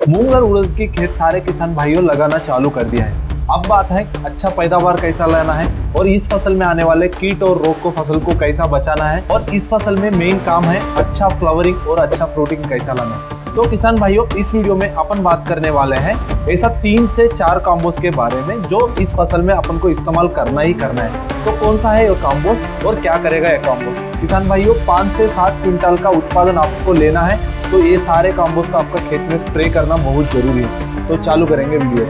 मूंग और उड़द की खेत सारे किसान भाइयों लगाना चालू कर दिया है। अब बात है अच्छा पैदावार कैसा लाना है और इस फसल में आने वाले कीट और रोग को फसल को कैसा बचाना है, और इस फसल में मेन काम है अच्छा फ्लावरिंग और अच्छा फ्रूटिंग कैसा लाना है। तो किसान भाइयों, इस वीडियो में अपन बात करने वाले हैं ऐसा 3 से 4 कॉम्बोज के बारे में जो इस फसल में अपन को इस्तेमाल करना ही करना है। तो कौन सा है ये कॉम्बोज और क्या करेगा ये कॉम्बोज? किसान भाइयों, 5 से 7 क्विंटल का उत्पादन आपको लेना है, तो ये सारे कॉम्बोज का आपका खेत में स्प्रे करना बहुत जरूरी है। तो चालू करेंगे वीडियो।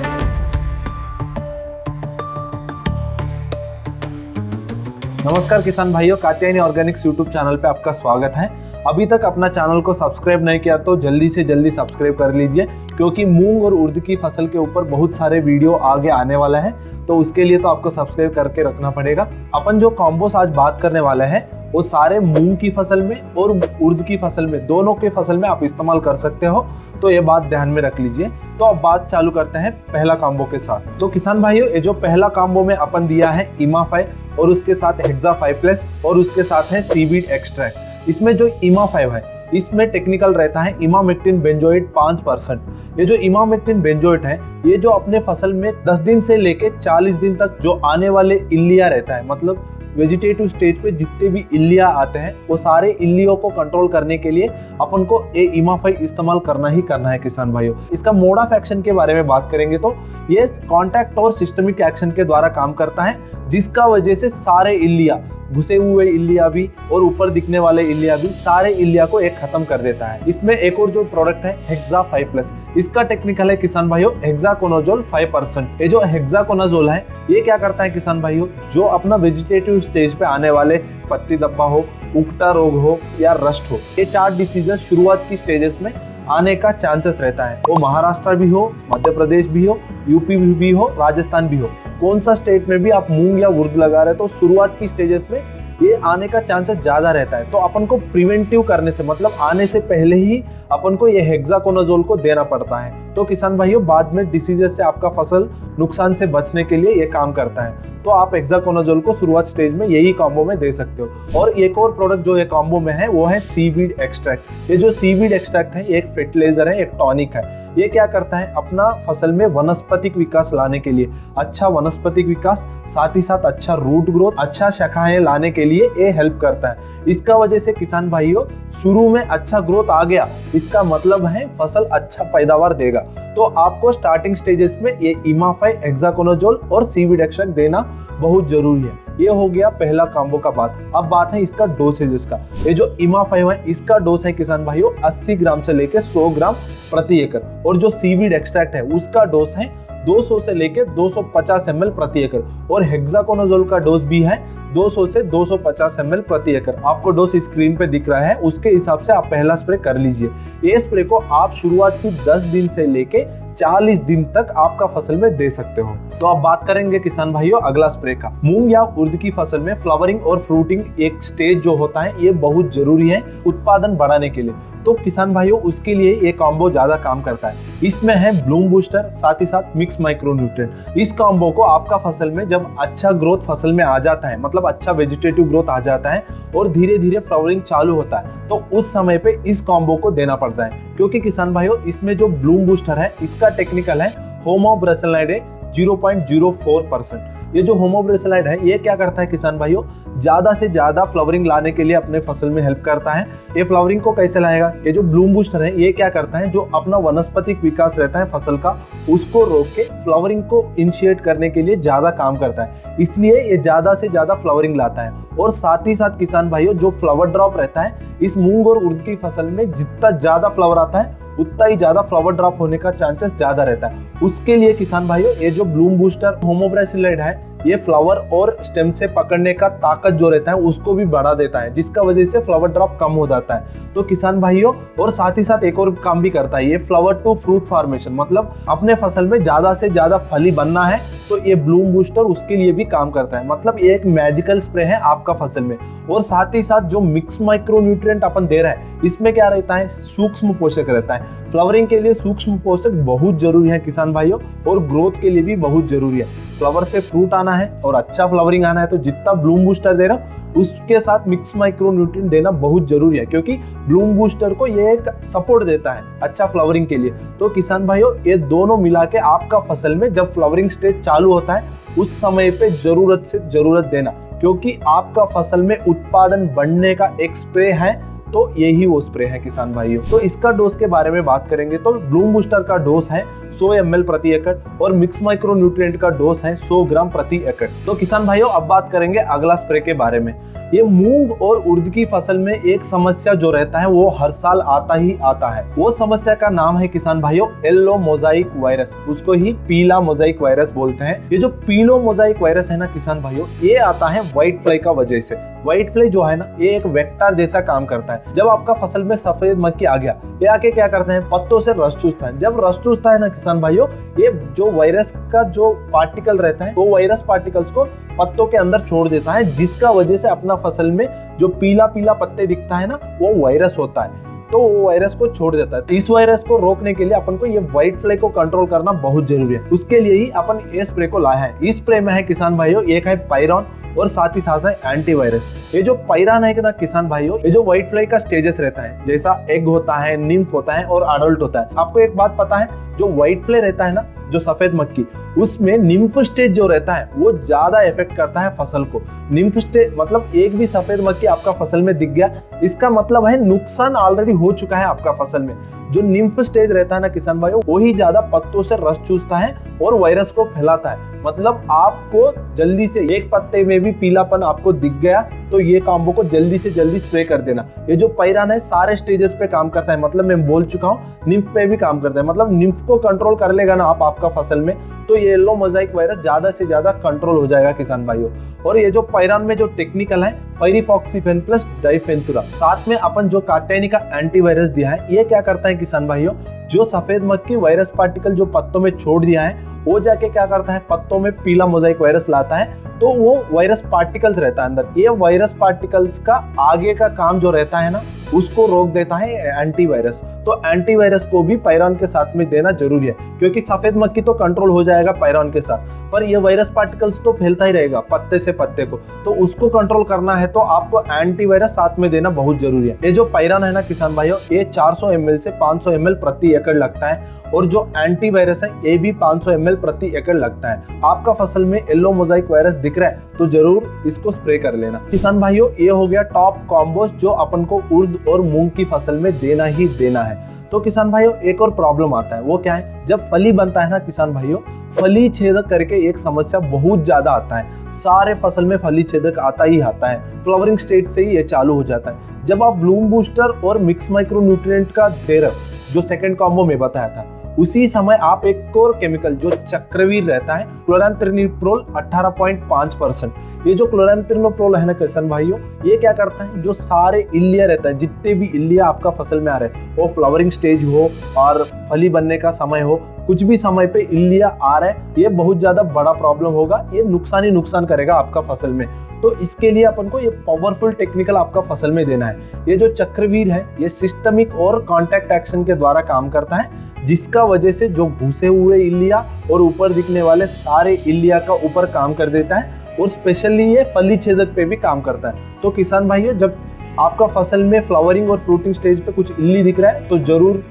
नमस्कार किसान भाइयों, कात्यायनी ऑर्गेनिक्स यूट्यूब चैनल पे आपका स्वागत है। अभी तक अपना चैनल को सब्सक्राइब नहीं किया तो जल्दी से जल्दी सब्सक्राइब कर लीजिए, क्योंकि मूंग और उर्द की फसल के ऊपर बहुत सारे वीडियो आगे आने वाला है, तो उसके लिए तो आपको सब्सक्राइब करके रखना पड़ेगा। अपन जो कॉम्बोस आज बात करने वाले हैं वो सारे मूंग की फसल में और उर्द की फसल में, दोनों के फसल में आप इस्तेमाल कर सकते हो, तो ये बात ध्यान में रख लीजिए। तो अब बात चालू करते हैं पहला कॉम्बो के साथ। तो किसान भाइयों, ये जो पहला कॉम्बो में अपन दिया है इमा5 और उसके साथ हेक्सा5+ और उसके साथ है सीवीड एक्सट्रैक्ट। इसमें जो इमा5 है इसमें टेक्निकल रहता है इमामेक्टिन बेंजोएट 5%। ये जो इमामेक्टिन बेंजोएट है ये जो अपने फसल में 10 दिन से लेके 40 दिन तक जो आने वाले इल्लिया रहता है, मतलब वेजिटेटिव स्टेज पे जितने भी इल्लिया आते हैं वो सारे इल्लियों को कंट्रोल करने के लिए अपन को ये इमा5 इस्तेमाल करना ही करना है किसान भाइयों। इसका मोड ऑफ एक्शन के बारे में बात करेंगे तो ये कॉन्टैक्ट और सिस्टमिक एक्शन के द्वारा काम करता है, जिसका वजह से सारे इल्लिया, घुसे हुए इल्लिया भी और ऊपर दिखने वाले इल्लिया भी, सारे इल्लिया को एक खत्म कर देता है। इसमें एक और जो प्रोडक्ट है हेक्सा5+, इसका टेक्निकल है किसान भाइयों हेक्साकोनाजोल 5%। ये जो हेक्साकोनाजोल है ये क्या करता है किसान भाइयों, जो अपना वेजिटेटिव स्टेज पे आने वाले पत्ती धब्बा हो, उकटा रोग हो या रस्ट हो, ये 4 डिसीजेस शुरुआत की स्टेजेस में आने का चांसेस रहता है। वो महाराष्ट्र भी हो, मध्य प्रदेश भी हो, यूपी भी हो, राजस्थान भी हो, कौन सा स्टेट में भी आप मूंग या उर्द लगा रहे तो शुरुआत की स्टेजेस में ये आने का चांसेस ज्यादा रहता है। तो अपन को प्रिवेंटिव करने से, मतलब आने से पहले ही अपन को ये हेक्साकोनाजोल को देना पड़ता है। तो किसान भाइयों, बाद में डिसीजेस से आपका फसल नुकसान से बचने के लिए ये काम करता है। तो आप हेक्साकोनाजोल को शुरुआत स्टेज में यही कॉम्बो में दे सकते हो। और एक और प्रोडक्ट जो ये कॉम्बो में है वो है सीवीड एक्सट्रैक्ट। ये जो सीवीड एक्सट्रैक्ट है ये एक फर्टिलाइजर है, एक टॉनिक है। ये क्या करता है, अपना फसल में वनस्पतिक विकास लाने के लिए, अच्छा वनस्पतिक विकास, साथ ही साथ अच्छा रूट ग्रोथ, अच्छा शाखाएं लाने के लिए ये हेल्प करता है। इसका वजह से किसान भाइयों शुरू में अच्छा ग्रोथ आ गया, इसका मतलब है फसल अच्छा पैदावार देगा। तो आपको स्टार्टिंग स्टेजेस में ये इमा5, हेक्साकोनाजोल और सीवीड एक्सट्रैक्ट देना बहुत जरूरी है। ये हो गया पहला कॉम्बो का बात। अब बात है इसका डोसेजेस का। ये जो इमा5 है इसका डोज है किसान भाइयों 80 ग्राम से लेकर 100 ग्राम प्रति एकड़, और जो सीवीड एक्सट्रैक्ट है उसका डोज है 200 से लेकर 250 ml प्रति एकड़, और हेक्साकोनाजोल का डोज भी है 200 से 250 ml प्रति एकड़। आपको डोज स्क्रीन पे दिख रहा है, उसके हिसाब से आप पहला स्प्रे कर लीजिए। ये स्प्रे को आप शुरुआत की 10 दिन से लेके 40 दिन तक आपका फसल में दे सकते हो। तो अब बात करेंगे किसान भाइयों अगला स्प्रे का। मूंग या उर्द की फसल में फ्लावरिंग और फ्रूटिंग एक स्टेज जो होता है ये बहुत जरूरी है उत्पादन बढ़ाने के लिए। तो किसान भाइयों उसके लिए ये कॉम्बो ज्यादा काम करता है। इसमें है ब्लूम बूस्टर, साथ ही साथ मिक्स माइक्रोन्यूट्रिएंट। इस कॉम्बो को आपका फसल में जब अच्छा ग्रोथ फसल में आ जाता है, मतलब अच्छा वेजिटेटिव ग्रोथ आ जाता है और धीरे धीरे फ्लावरिंग चालू होता है, तो उस समय पे इस कॉम्बो को देना पड़ता है। क्योंकि किसान भाइयों इसमें जो ब्लूम बूस्टर है इसका टेक्निकल है होमोब्रेसिलाइड 0.04%। ये जो होमोब्रेसिलाइड है ये क्या करता है किसान भाइयों, ज्यादा से ज्यादा फ्लावरिंग लाने के लिए अपने फसल में हेल्प करता है। ये फ्लावरिंग को कैसे लाएगा, ये जो ब्लूम बूस्टर है ये क्या करता है, जो अपना वनस्पतिक विकास रहता है फसल का उसको रोक के फ्लावरिंग को इनिशिएट करने के लिए ज्यादा काम करता है, इसलिए ये ज्यादा से ज्यादा फ्लावरिंग लाता है। और साथ ही साथ किसान भाइयों जो फ्लावर ड्रॉप रहता है इस मूंग और उर्द की फसल में जितना ज्यादा फ्लावर आता है उतना ही ज्यादा फ्लावर ड्रॉप होने का चांसेस ज्यादा रहता है। उसके लिए किसान भाइयों ये जो ब्लूम बूस्टर होमोब्रेसिलाइड है ये फ्लावर और स्टेम से पकड़ने का ताकत जो रहता है उसको भी बढ़ा देता है, जिसका वजह से फ्लावर ड्रॉप कम हो जाता है। तो किसान भाइयों और साथ ही साथ एक और काम भी करता है ये फ्लावर टू फ्रूट फॉर्मेशन, मतलब अपने फसल में ज्यादा से ज्यादा फली बनना है तो ये ब्लूम बूस्टर उसके लिए भी काम करता है। मतलब ये एक मैजिकल स्प्रे है आपका फसल में। और साथ ही साथ जो मिक्स माइक्रोन्यूट्रिएंट अपन दे रहा है इसमें क्या रहता है, सूक्ष्म पोषक रहता है। फ्लावरिंग के लिए सूक्ष्म पोषक बहुत जरूरी है किसान भाइयों, और ग्रोथ के लिए भी बहुत जरूरी है। फ्लावर से फ्रूट आना है और अच्छा फ्लावरिंग आना है तो जितना ब्लूम बूस्टर दे रहा हूँ उसके साथ मिक्स माइक्रो न्यूट्रिएंट देना बहुत जरूरी है, क्योंकि ब्लूम बूस्टर को ये एक सपोर्ट देता है अच्छा फ्लावरिंग के लिए। तो किसान भाइयों, ये दोनों मिला के आपका फसल में जब फ्लावरिंग स्टेज चालू होता है उस समय पे जरूरत से जरूरत देना, क्योंकि आपका फसल में उत्पादन बढ़ने का एक स्प्रे है, तो यही वो स्प्रे है किसान भाइयों। तो इसका डोज के बारे में बात करेंगे तो ब्लूम बूस्टर का डोज है 100 ml प्रति एकड़ और मिक्स माइक्रो न्यूट्रिएंट का डोज है 100 ग्राम प्रति एकड़। तो किसान भाइयों, अब बात करेंगे अगला स्प्रे के बारे में। ये मूंग और उर्द की फसल में एक समस्या जो रहता है वो हर साल आता ही आता है। वो समस्या का नाम है किसान भाइयों येलो मोजाइक वायरस, उसको ही पीला मोजाइक वायरस बोलते हैं। ये जो पीलो मोजाइक वायरस है ना किसान भाइयों, ये आता है व्हाइट फ्लाई का वजह से। व्हाइट फ्लाई जो है ना, ये एक वेक्टर जैसा काम करता है। जब आपका फसल में सफेद मक्खी आ गया, ये आके क्या करते हैं, पत्तों से रस चूसता है। जब रस चूसता है ना किसान भाइयों, ये जो वायरस का जो पार्टिकल रहता है, वो वायरस पार्टिकल्स को पत्तों के अंदर छोड़ देता है, जिसका वजह से अपना फसल में जो पीला पीला पत्ते दिखता है ना, वो वायरस होता है। तो वो वायरस को छोड़ देता है। इस वायरस को रोकने के लिए अपन को ये व्हाइट फ्लाई को कंट्रोल करना बहुत जरूरी है। उसके लिए ही अपन ये स्प्रे को लाया है। इस स्प्रे में है किसान भाइयों, एक है पायरॉन और साथ ही साथ है एंटीवायरस। ये जो पायरॉन है ना किसान भाइयों, ये जो व्हाइट फ्लाई का स्टेजेस रहता है, जैसा एग होता है, निम्फ होता है और अडल्ट होता है। आपको एक बात पता है, जो व्हाइट फ्लाई रहता है ना, जो सफेद मक्खी, उसमें निम्फ स्टेज जो रहता है वो ज्यादा इफेक्ट करता है फसल को। निम्फ स्टेज मतलब एक भी सफेद मक्खी आपका फसल में दिख गया, इसका मतलब है नुकसान ऑलरेडी हो चुका है आपका फसल में। जो निम्फ स्टेज रहता है ना किसान भाइयों, वही ज्यादा पत्तों से रस चूसता है और वायरस को फैलाता है। मतलब आपको जल्दी से, एक पत्ते में भी पीलापन आपको दिख गया तो ये काम्बो को जल्दी से जल्दी स्प्रे कर देना। ये जो पायरॉन है सारे स्टेजेस पे काम करता है, मतलब मैं बोल चुका हूँ, निम्फ पे भी काम करता है। मतलब निम्फ को कंट्रोल कर लेगा ना आप आपका फसल में, तो ये येलो मोजाइक वायरस ज्यादा से ज्यादा कंट्रोल हो जाएगा किसान भाइयों। और ये जो पायरॉन में जो टेक्निकल है पायरिफॉक्सीफेन प्लस डाइफेंथुरा, साथ में अपन जो कात्यायनी का एंटीवायरस दिया है, ये क्या करता है किसान भाइयों, जो सफेद मक्खी वायरस पार्टिकल जो पत्तों में छोड़ दिया है, वो जाके क्या करता है, पत्तों में पीला मोजाइक वायरस लाता है। तो वो वायरस पार्टिकल्स रहता है अंदर, ये वायरस पार्टिकल्स का आगे का काम जो रहता है ना, उसको रोक देता है एंटीवायरस। तो एंटीवायरस को भी पायरॉन के साथ में देना जरूरी है, क्योंकि सफेद मक्खी तो कंट्रोल हो जाएगा पायरॉन के साथ, पर ये वायरस पार्टिकल्स तो फैलता ही रहेगा पत्ते से पत्ते को। तो उसको कंट्रोल करना है तो आपको एंटीवायरस साथ में देना बहुत जरूरी है। ये जो पायरॉन है ना किसान भाइयों, ये 400 ml से 500 ml प्रति एकड़ लगता है, और जो एंटीवायरस है ये भी 500 ml प्रति एकड़ लगता है। आपका फसल में येलो मोजाइक वायरस दिख रहा है तो जरूर इसको स्प्रे कर लेना। किसान भाइयों, ये हो गया टॉप कॉम्बोज जो अपन को उर्द और मूंग की फसल में देना ही देना है। तो किसान भाइयों, एक और प्रॉब्लम आता है, वो क्या है, जब फली बनता है ना किसान भाइयों, फली छेदक करके एक समस्या बहुत ज्यादा आता है। सारे फसल में फली छेदक आता ही आता है, फ्लावरिंग स्टेज से ही ये चालू हो जाता है। जब आप ब्लूम बूस्टर और मिक्स माइक्रो न्यूट्रिएंट का दे रहे हो, जो सेकंड कॉम्बो में बताया था, उसी समय आप एक और केमिकल जो चक्रवीर रहता है, क्लोरांथ्रिनिप्रोल 18.5%, ये जो क्लोरांथ्रिनिप्रोल है ना किसान भाइयों, ये क्या करता है, जो सारे इल्लिया रहता है, जितने भी इल्लिया आपका फसल में आ रहे हैं, वो फ्लावरिंग स्टेज हो और फली बनने का समय हो, कुछ भी समय पे इल्लिया आ रहा है, ये बहुत ज्यादा बड़ा प्रॉब्लम होगा, ये नुकसान ही नुकसान करेगा आपका फसल में। तो इसके लिए अपन को ये पावरफुल टेक्निकल आपका फसल में देना है। ये जो चक्रवीर है, ये सिस्टमिक और कॉन्टैक्ट एक्शन के द्वारा काम करता है, जिसका वजह से जो घुसे हुए इल्लिया और ऊपर दिखने वाले सारे इल्लिया का ऊपर काम कर देता है, और स्पेशली ये फली छेदक पे भी काम करता है। तो किसान भाइयों, जब आपका फसल में फ्लावरिंग और फ्रूटिंग स्टेज पे कुछ इल्ली दिख रहा है तो जरूर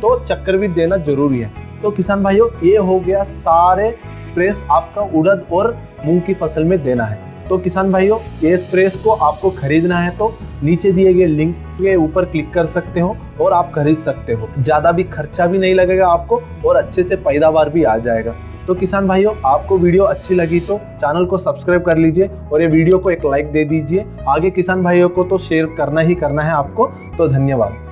तो चक्रवीर देना जरूरी है। तो किसान भाइयों, ये हो गया सारे स्प्रेस आपका उड़द और मूंग की फसल में देना है। तो किसान भाइयों, ये स्प्रेस को आपको खरीदना है तो नीचे दिए गए लिंक के ऊपर क्लिक कर सकते हो और आप खरीद सकते हो। ज्यादा भी खर्चा भी नहीं लगेगा आपको और अच्छे से पैदावार भी आ जाएगा। तो किसान भाइयों, आपको वीडियो अच्छी लगी तो चैनल को सब्सक्राइब कर लीजिए और ये वीडियो को एक लाइक दे दीजिए। आगे किसान भाइयों को तो शेयर करना ही करना है आपको। तो धन्यवाद।